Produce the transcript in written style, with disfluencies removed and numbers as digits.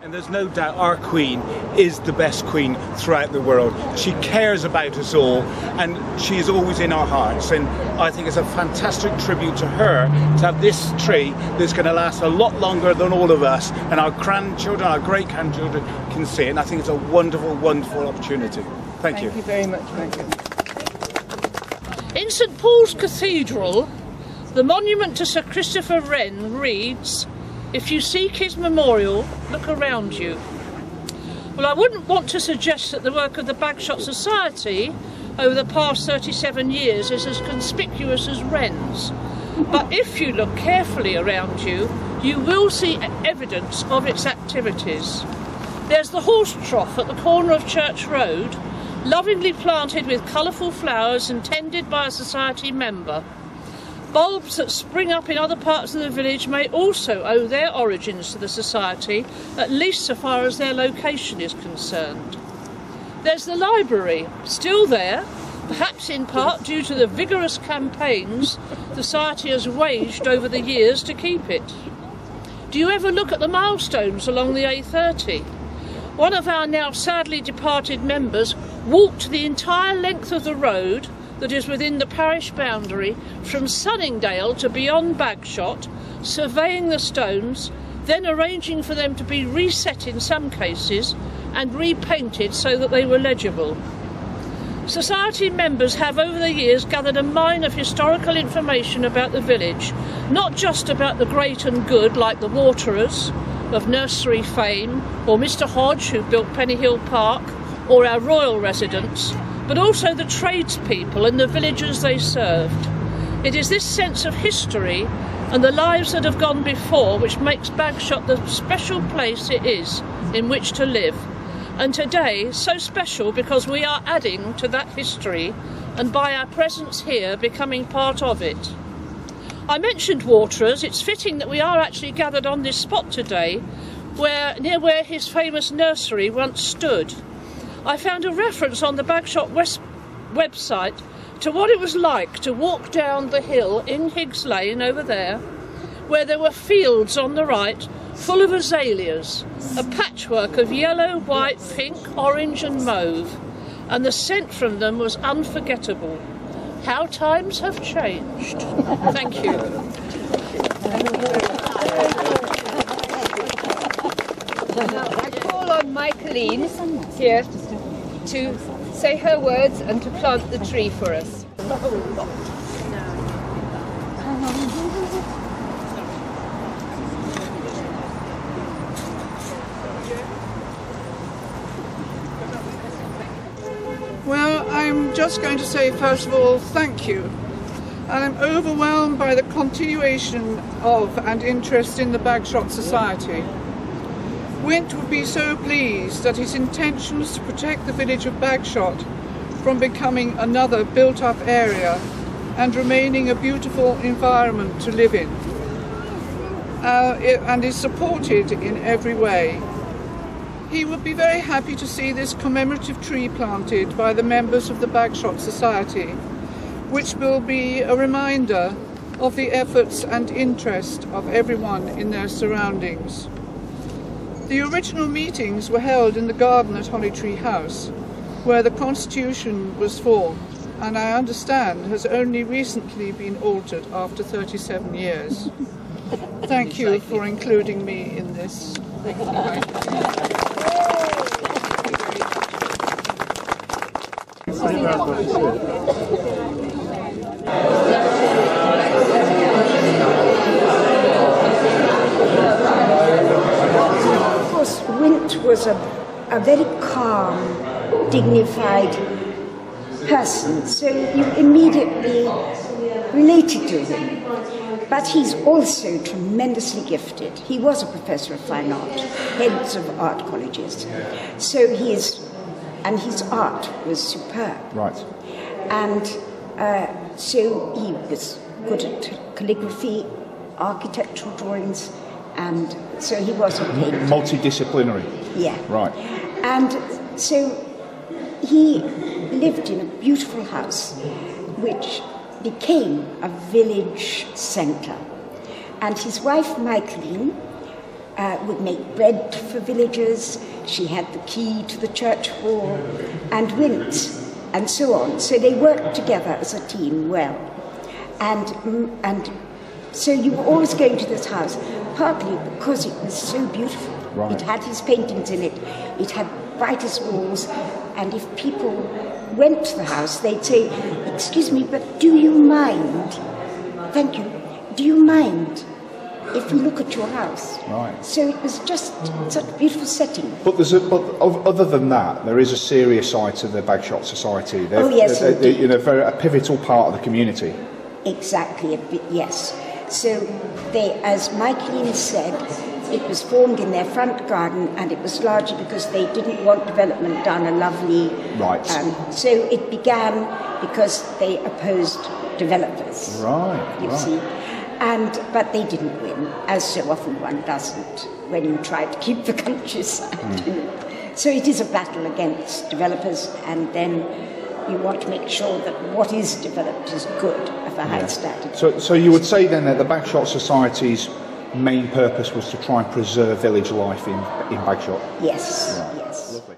And there's no doubt our Queen is the best Queen throughout the world. She cares about us all, and she is always in our hearts. And I think it's a fantastic tribute to her to have this tree that's going to last a lot longer than all of us, and our grandchildren, our great-grandchildren can see it. And I think it's a wonderful, wonderful opportunity. Thank you. Thank you very much, Michael. In St Paul's Cathedral, the monument to Sir Christopher Wren reads, "If you seek his memorial, look around you." Well, I wouldn't want to suggest that the work of the Bagshot Society over the past 37 years is as conspicuous as Wren's. But if you look carefully around you, you will see evidence of its activities. There's the horse trough at the corner of Church Road, lovingly planted with colourful flowers and tended by a society member. Bulbs that spring up in other parts of the village may also owe their origins to the society, at least so far as their location is concerned. There's the library, still there, perhaps in part due to the vigorous campaigns the society has waged over the years to keep it. Do you ever look at the milestones along the A30? One of our now sadly departed members walked the entire length of the road that is within the parish boundary from Sunningdale to beyond Bagshot, surveying the stones, then arranging for them to be reset in some cases and repainted so that they were legible. Society members have over the years gathered a mine of historical information about the village, not just about the great and good like the Waterers of nursery fame, or Mr Hodge who built Pennyhill Park, or our royal residents, but also the tradespeople and the villagers they served. It is this sense of history and the lives that have gone before which makes Bagshot the special place it is in which to live. And today, so special because we are adding to that history and by our presence here becoming part of it. I mentioned Waterers. It's fitting that we are actually gathered on this spot today, near where his famous nursery once stood. I found a reference on the Bagshot website to what it was like to walk down the hill in Higgs Lane over there, where there were fields on the right full of azaleas, a patchwork of yellow, white, pink, orange and mauve, and the scent from them was unforgettable. How times have changed. Thank you. I call on Michaeleen here to say her words and to plant the tree for us. Well, I'm just going to say, first of all, thank you. And I'm overwhelmed by the continuation of and interest in the Bagshot Society. Wint would be so pleased that his intentions to protect the village of Bagshot from becoming another built-up area and remaining a beautiful environment to live in, and is supported in every way. He would be very happy to see this commemorative tree planted by the members of the Bagshot Society, which will be a reminder of the efforts and interest of everyone in their surroundings. The original meetings were held in the garden at Holly Tree House, where the Constitution was formed, and I understand has only recently been altered after 37 years. Thank you for including me in this. Thank you. Of course, Wint was a very calm, dignified person, so you immediately related to him. But he's also tremendously gifted. He was a professor of fine art, heads of art colleges. So his art was superb. Right. And so he was good at calligraphy, architectural drawings, and so he was a painter. Multidisciplinary. Yeah. Right. And so he lived in a beautiful house, which became a village centre. And his wife, Michaeleen, would make bread for villagers. She had the key to the church hall and wint and so on. So they worked together as a team well. And so you were always going to this house, partly because it was so beautiful. Right. It had his paintings in it. It had brightest walls. And if people went to the house, they'd say, "Excuse me, but do you mind? Thank you. Do you mind if we look at your house?" Right. So it was just such a beautiful setting. But other than that, there is a serious side to the Bagshot Society. Oh, yes, indeed. You know, very a pivotal part of the community. Exactly, yes. So they, as Michaeleen said, it was formed in their front garden, and it was largely because they didn't want development down a lovely... Right. So it began because they opposed developers. Right. You see. But they didn't win, as so often one doesn't when you try to keep the countryside. So it is a battle against developers, and then you want to make sure that what is developed is good, of a high standard. So you would say then that the Bagshot Society's main purpose was to try and preserve village life in Bagshot? Yes, Right. yes. Lovely.